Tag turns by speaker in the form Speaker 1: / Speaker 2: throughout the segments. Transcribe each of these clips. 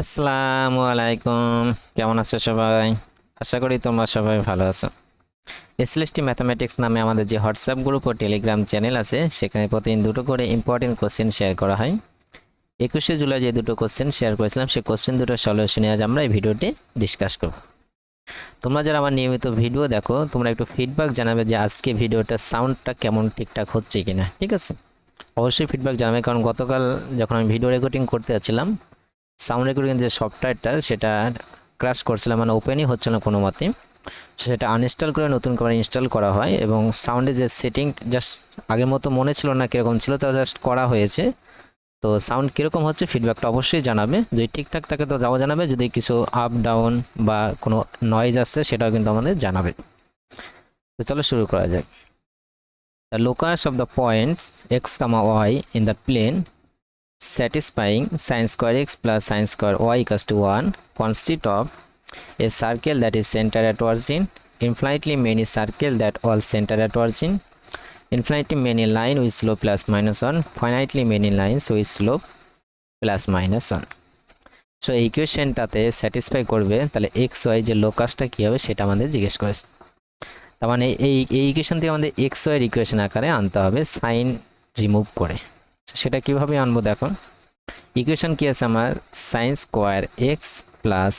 Speaker 1: আসসালামু আলাইকুম, কেমন আছো সবাই? আশা করি তোমরা সবাই ভালো আছো। এসএলএসটি ম্যাথামেটিক্স নামে আমাদের যে হোয়াটসঅ্যাপ গ্রুপ ও টেলিগ্রাম চ্যানেল আছে, সেখানে প্রতিদিন দুটো করে ইম্পর্টেন্ট কোশ্চেন শেয়ার করা হয়। 21শে জুলাই যে দুটো কোশ্চেন শেয়ার করেছিলাম, সেই কোশ্চেন দুটোর সলিউশনে আজ আমরা এই ভিডিওটি ডিসকাস করব। তোমরা যারা আমার নিয়মিত ভিডিও দেখো, তোমরা একটু ফিডব্যাক জানাবে যে আজকে ভিডিওটার সাউন্ডটা কেমন, ঠিকঠাক হচ্ছে কিনা। ঠিক আছে, অবশ্যই ফিডব্যাক জানাবে, কারণ গতকাল যখন আমি ভিডিও রেকর্ডিং করতে যাচ্ছিলাম, সাউন্ড রেকর্ডিং যে সফটওয়্যারটা সেটা ক্র্যাশ করছিলাম, মানে ওপেনই হচ্ছে না কোনো মতে। সেটা আনইনস্টল করে নতুন করে ইনস্টল করা হয়, এবং সাউন্ডে যে সেটিং জাস্ট আগের মতো মনে ছিল না কীরকম ছিল, তা জাস্ট করা হয়েছে। তো সাউন্ড কীরকম হচ্ছে ফিডব্যাকটা অবশ্যই জানাবে। যদি ঠিকঠাক থাকে তো যাও জানাবে, যদি কিছু আপ ডাউন বা কোনো নয়েজ আসছে সেটাও কিন্তু আমাদের জানাবে। তো চলো শুরু করা যাক। The locus of the points X comma Y in the plane satisfying sin square x plus sin square y equals to 1 consist of a circle that is centered at origin, infinitely many circle that all centered at origin, infinitely many line with slope plus minus 1, finitely many lines with slope plus minus 1. So এই ইকুয়েশনটাতে satisfy করবে, তাহলে x Y যে লোকাসটা কী হবে সেটা আমাদের জিজ্ঞেস করেছে। তার মানে এই ইকুয়েশন থেকে আমাদের এক্স ওয়াইয়ের ইকুয়েশন আকারে আনতে হবে সাইন রিমুভ করে। সেটা কীভাবে আনবো দেখো, ইকুয়েশন কি আছে আমার, sine square x plus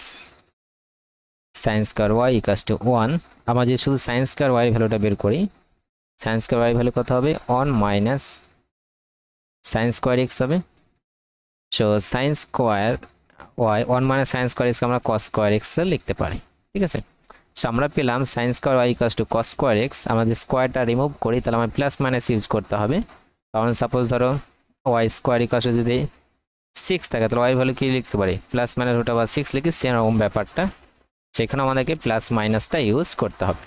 Speaker 1: sine square y equals to 1। আমরা যদি শুধু সাইন স্কোয়ার ওয়াই ভ্যালুটা বের করি, সাইন স্কোয়ার ওয়াই ভ্যালু কত হবে, 1 মাইনাস সাইন স্কোয়ার এক্স হবে। So sine square y 1 minus sine square x আমরা কস স্কোয়ার এক্স লিখতে পারি। ঠিক আছে, সো আমরা পেলাম sine square y equals to cos square x. আমরা যদি স্কোয়ারটা রিমুভ করি তাহলে আমার প্লাস মাইনাস ইউজ করতে হবে, কারণ সাপোজ ধরো ওয়াই স্কোয়ার ইকুয়ালস টু যদি 6 থাকে তাহলে ওয়াই ভ্যালু কি লিখতে পারি, প্লাস মাইনাস রুট ওভার 6 লিখি, সেরকম ব্যাপারটা সেখানে আমাদেরকে প্লাস মাইনাসটা ইউজ করতে হবে।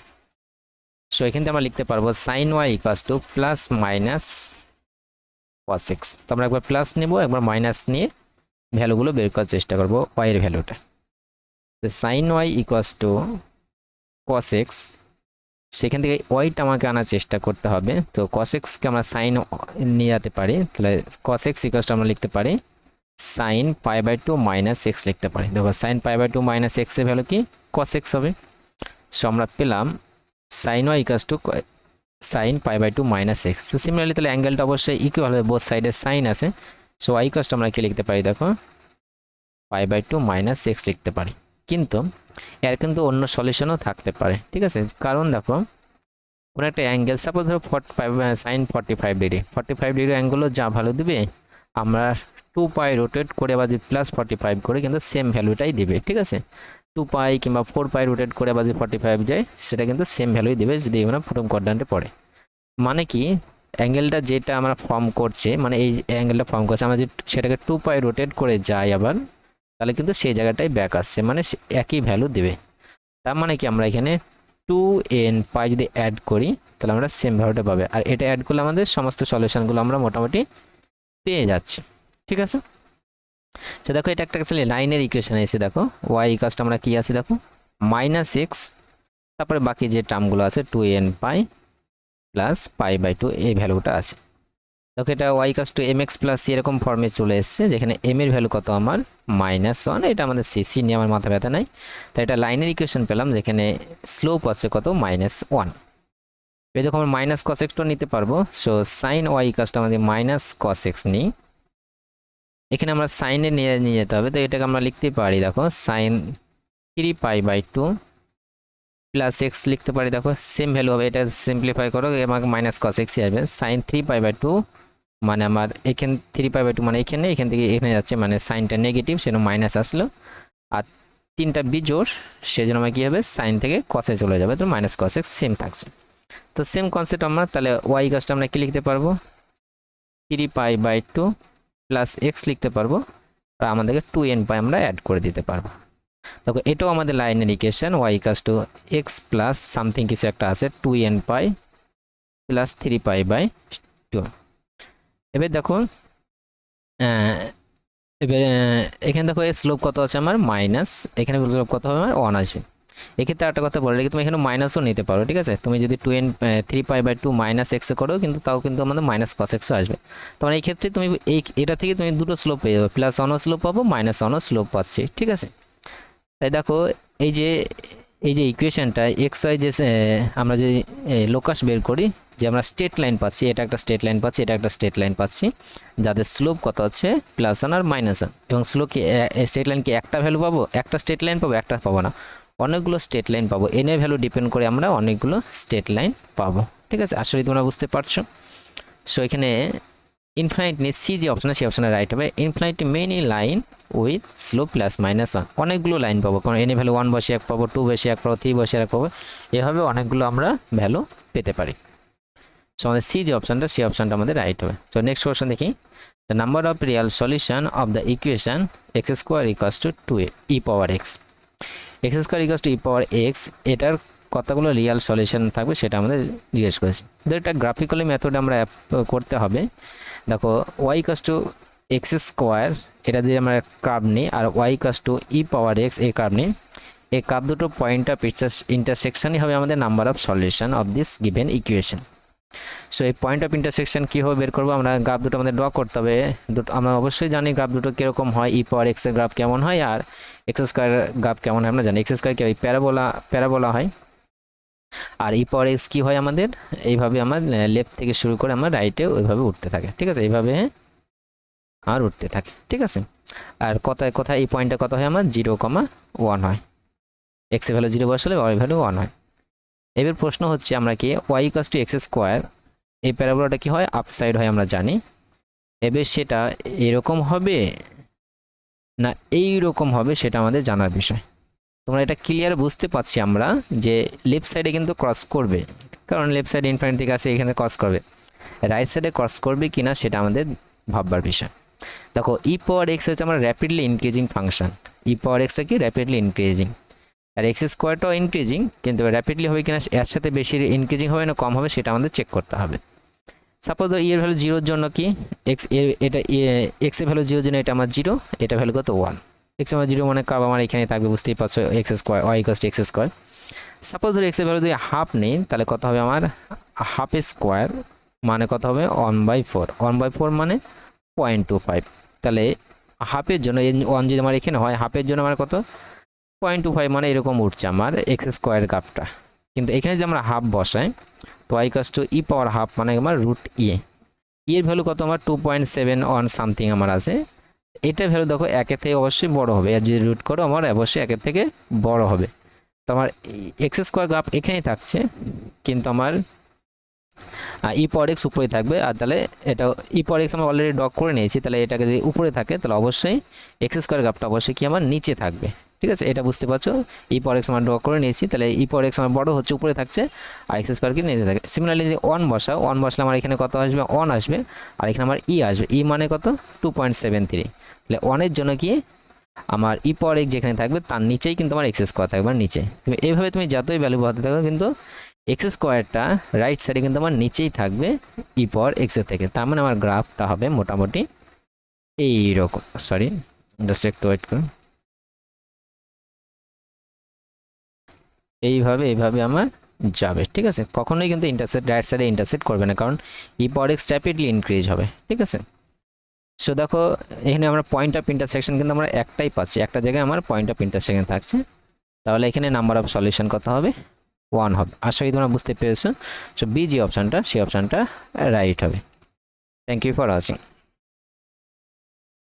Speaker 1: সো এখান থেকে আমরা লিখতে পারবো sine y equals to plus minus cos x. তো আমরা একবার প্লাস নেব, একবার মাইনাস নিয়ে ভ্যালুগুলো বের করার চেষ্টা করবো ওয়াইয়ের ভ্যালুটা। তো sine y equals to cos x, সেখান থেকে ওয়াইটা আমাকে আনার চেষ্টা করতে হবে। তো কস এক্সকে আমরা সাইন নিয়ে যেতে পারি, তাহলে কস এক্স ইকুয়ালস টু আমরা লিখতে পারি sine pi by 2 minus x লিখতে পারি। দেখো সাইন পাই বাই 2 মাইনাস এক্সের ভ্যালু কি, কস এক্স হবে। সো আমরা পেলাম sine y equals to sine pi by 2 minus x. তো সিমিলারলি তাহলে অ্যাঙ্গেলটা অবশ্যই ইকুয়াল হবে, বোথ সাইডে সাইন আছে। সো ওয়াই ইকুয়ালস টু আমরা কি লিখতে পারি, দেখো পাই বাই 2 মাইনাস এক্স লিখতে পারি। কিন্তু এর কিন্তু অন্য সলিউশনও থাকতে পারে। ঠিক আছে, কারণ দেখো কোনো একটা অ্যাঙ্গেল সাপোজ ধরো 45 সাইন 45 ডিগ্রি, 45 ডিগ্রি অ্যাঙ্গেলও যা ভ্যালু দিবে, আমরা 2 পাই রোটেট করে বা যদি প্লাস 45 করে কিন্তু সেম ভ্যালুটাই দিবে। ঠিক আছে, 2 পাই কিংবা 4 পাই রোটেট করে বা যদি 45 যায় সেটা কিন্তু সেম ভ্যালুই দেবে যদি আমরা প্রথম কোয়াড্রান্টে পড়ে। মানে কি, অ্যাঙ্গেলটা যেটা আমরা ফর্ম করছে, মানে এই অ্যাঙ্গেলটা ফর্ম করছে, আমরা যদি সেটাকে 2 পাই রোটেট করে যাই আবার, তাহলে কিন্তু সেই জায়গাটাই ব্যাক আসছে, মানে একই ভ্যালু দেবে। তার মানে কি, আমরা এখানে 2n পাই যদি অ্যাড করি তাহলে আমরা সেম ভ্যালুটা পাবে, আর এটা অ্যাড করলে আমাদের সমস্ত সলিউশনগুলো আমরা মোটামুটি পেয়ে যাচ্ছি। ঠিক আছে, তো দেখো এটা একটা অ্যাকচুয়ালি লাইনের ইকুয়েশন এসে, দেখো ওয়াই ইকুয়ালস আমরা কি আছে, দেখো মাইনাস এক্স, তারপরে বাকি যে টার্মগুলো আছে 2n pi plus pi by 2 এই ভ্যালুটা আছে। দেখো এটা y equals to m x plus c এরকম ফর্মে চলে এসছে, যেখানে এম এর ভ্যালু কত আমার -1, এটা আমাদের সি নিয়ে আমার মাথা ব্যথা নাই। তাই এটা লাইনের ইকুয়েশন পেলাম, যেখানে স্লোপ আছে কত -1। এই দেখো আমরা মাইনাস কস এক্সটা নিতে পারবো। So sine y equals to আমাদের মাইনাস কস এক্স নিই, এখানে আমরা সাইনে নিয়ে যেতে হবে। তো এটাকে আমরা লিখতে পারি, দেখো sine 3 pi by 2 plus x লিখতে পারি। দেখো সেম ভ্যালু হবে, এটা সিম্পলিফাই করো আমাকে মাইনাস কস এক্সই আসবে। সাইন 3 পাই বাই 2 মানে আমার এখানে 3 পাই বাই 2 মানে এখান থেকে এখানে যাচ্ছে, মানে সাইনটা নেগেটিভ সেজন্য মাইনাস আসলো, আর 3টা বিজোড় সেজন্য আমার কী হবে, সাইন থেকে কসে চলে যাবে, তো মাইনাস কস এক্স সেম থাকছে। তো সেম কনসেপ্ট আমরা তাহলে ওয়াই ইকুয়ালস আমরা কি লিখতে পারবো, 3 পাই বাই 2 প্লাস এক্স লিখতে পারবো, আর আমাদেরকে 2n পাই আমরা অ্যাড করে দিতে পারবো। দেখো এটাও আমাদের লাইনের equation, y equals to x plus something কিছু একটা আছে 2n pi plus 3 pi by 2। এবার দেখো এবার এখানে দেখো এর স্লোপ কত আছে আমার মাইনাস, এখানে স্লোপ কত হবে আমার 1 আসবে। এক্ষেত্রে একটা কথা বলে রাখি, তুমি এখানে মাইনাসও নিতে পারো, ঠিক আছে। তুমি যদি 3π/2 মাইনাস এক্স করো কিন্তু তাও কিন্তু আমাদের মাইনাস কস এক্সও আসবে। তখন এই ক্ষেত্রে তুমি এটা থেকে তুমি দুটো স্লোপ পেয়ে যাবে, +1ও স্লোপ পাবো, -1ও স্লোপ পাচ্ছি, ঠিক আছে। তাই দেখো এই যে ইকুয়েশনটা এক্স ওয়াই যে আমরা যে লোকাস বের করি, যে আমরা স্ট্রেট লাইন পাচ্ছি, এটা একটা স্ট্রেট লাইন পাচ্ছি, এটা একটা স্ট্রেট লাইন পাচ্ছি, যাদের স্লোপ কত হচ্ছে +1 আর -1। এবং স্লোপ কি স্ট্রেট লাইন কি একটা ভ্যালু পাবো, একটা স্ট্রেট লাইন পাবো, একটা পাবো না, অনেকগুলো স্ট্রেট লাইন পাবো। এন এর ভ্যালু ডিপেন্ড করে আমরা অনেকগুলো স্ট্রেট লাইন পাবো, ঠিক আছে। আসলে তোমরা বুঝতে পারছো। সো এখানে ইনফাইনাইট নিয়ে সি যে অপশন, সেই অপশনে রাইট হবে। Infinite many line with slope +-1, অনেকগুলো লাইন পাবো, কারণ এনে ভ্যালু 1 বসে 1 পাবো, 2 বসে 1 পাবো, 3 বসে 1 পাবো, এভাবে অনেকগুলো আমরা ভ্যালু পেতে পারি। সো আমাদের সি যে অপশনটা, সেই অপশনটা আমাদের রাইট হবে। সো নেক্সট কোশ্চেন দেখি, the number of Real solution of the equation x² = 2e power x, x² = e power x, এটার কতগুলো রিয়াল সলিউশন থাকবে সেটা আমাদের জিজ্ঞেস করেছি। তো এটা গ্রাফিক্যালি মেথড আমরা করতে হবে। দেখো y = x², এটা দিয়ে আমরা কার্ভ নিই, আর y = e পাওয়ার x এই কার্ভ নিই। এই কার্ভ দুটো পয়েন্ট অফ ইন্টারসেকশনই হবে আমাদের number of solution of this given equation. So এই পয়েন্ট অফ ইন্টারসেকশন কীভাবে বের করবো, আমরা গ্রাফ দুটো আমাদের ড্র করতে হবে। আমরা অবশ্যই জানি গ্রাফ দুটো কীরকম হয়, e পাওয়ার x এর গ্রাফ কেমন হয় আর x² গ্রাফ কেমন হয় আমরা জানি। x² কি হয়, প্যারাবোলা হয়, আর e পাওয়ার x কি হয় আমাদের এইভাবে আমার লেফট থেকে শুরু করে আমরা রাইটে ওইভাবে উঠতে থাকে, ঠিক আছে, এইভাবে আর উঠতে থাকে, ঠিক আছে। আর কোথায় এই পয়েন্টটা কত হয় আমার 0,1 হয়, x এর ভ্যালু 0 বসালে y এর ভ্যালু 1 হয়। এবার প্রশ্ন হচ্ছে আমরা কি y = x², এই প্যারাবোলাটা কি হয় আপসাইড হয় আমরা জানি। এবার সেটা এরকম হবে না এইরকম হবে সেটা আমাদের জানার বিষয়। তোমরা এটা ক্লিয়ার বুঝতে পারছি আমরা যে লেফট সাইডে কিন্তু ক্রস করবে, কারণ লেফট সাইডে ইনফিনিটি থেকে আসে এখানে ক্রস করবে, রাইট সাইডে ক্রস করবে কিনা সেটা আমাদের ভাববার বিষয়। দেখো e পাওয়ার x হচ্ছে আমার র্যাপিডলি ইনক্রিজিং ফাংশন, e পাওয়ার x কি র্যাপিডলি ইনক্রিজিং, আর x²টাও ইনক্রিজিং, কিন্তু র্যাপিডলি হবে কিনা এর সাথে বেশি ইনক্রিজিং হবে না কম হবে সেটা আমাদের চেক করতে হবে। সাপোজ ধর এর ভ্যালু 0 এর জন্য কি এটা x এর ভ্যালু 0 এর জন্য এটা আমার 0, এটা ভ্যালু কত 1, x আমার 0 মানে কার্ভ আমার এখানে থাকবে, বুঝতেই পারছো x² y = x²। সাপোজ ধর x এর ভ্যালু যদি হাফ নেই তাহলে কত হবে আমার ½ মানে কত হবে 1/4, 1/4 মানে 0.25, তাহলে হাফের জন্য 1 যদি আমার এখানে হয় হাফের জন্য আমার কত 0.25 মানে এরকম উঠছে আমার x² গ্রাফটা। কিন্তু এখানে যদি আমরা হাফ বসাই তো y = e পাওয়ার হাফ মানে আমার √e, এর ভ্যালু কত আমার 2.71 সামথিং আমার আছে। এটা ভ্যালু দেখো একের থেকে অবশ্যই বড় হবে, আর যদি রুট করো আমার অবশ্যই একের থেকে বড় হবে। তো আমার x² গ্রাফ এখানেই থাকছে, কিন্তু আমার e পাওয়ার x উপরে থাকবে, আর তাহলে এটা e পাওয়ার x আমরা অলরেডি ড্র করে নিয়েছি, তাহলে এটাকে যদি উপরে থাকে তাহলে অবশ্যই x² গ্রাফটা অবশ্যই কি আমার নিচে থাকবে, ঠিক আছে। এটা বুঝতে পারছো, e পাওয়ার x আমরা ড্র করে নিয়েছি, তাহলে e পাওয়ার x আমার বড় হচ্ছে উপরে থাকছে, আর x² কি নিচে থাকে। সিমিলারলি যদি 1 বসাও, 1 বসলে আমার এখানে কত আসবে 1 আসবে, আর এখানে আমার e আসবে, e মানে কত 2.73, তাহলে 1 এর জন্য কি আমার e পাওয়ার x যেখানে থাকবে তার নিচেই কিন্তু আমার x² থাকবে নিচে। তুমি এইভাবে তুমি যতই ভ্যালু বসাতে থাকো কিন্তু x²টা রাইট সাইডে কিন্তু আমার নিচেই থাকবে e পাওয়ার x এর থেকে। তার মানে আমার গ্রাফটা হবে মোটামুটি এইরকম, সরি জাস্ট একটু ওয়েট করুন, এইভাবে আমার যাবে, ঠিক আছে। কখনোই কিন্তু ইন্টারসেক্ট রাইট সাইডে ইন্টারসেক্ট করবে না, কারণ e পাওয়ার x র্যাপিডলি ইনক্রিজ হবে, ঠিক আছে। সো দেখো এখানে আমরা পয়েন্ট অফ ইন্টারসেকশন কিন্তু আমরা একটাই পাচ্ছি, একটা জায়গায় আমার পয়েন্ট অফ ইন্টারসেকশন থাকছে, তাহলে এখানে নাম্বার অফ সলিউশন কত হবে 1 হবে। আশা করি তোমরা বুঝতে পেরেছো। সো বি যে অপশানটা সেই অপশানটা রাইট হবে। Thank you for watching.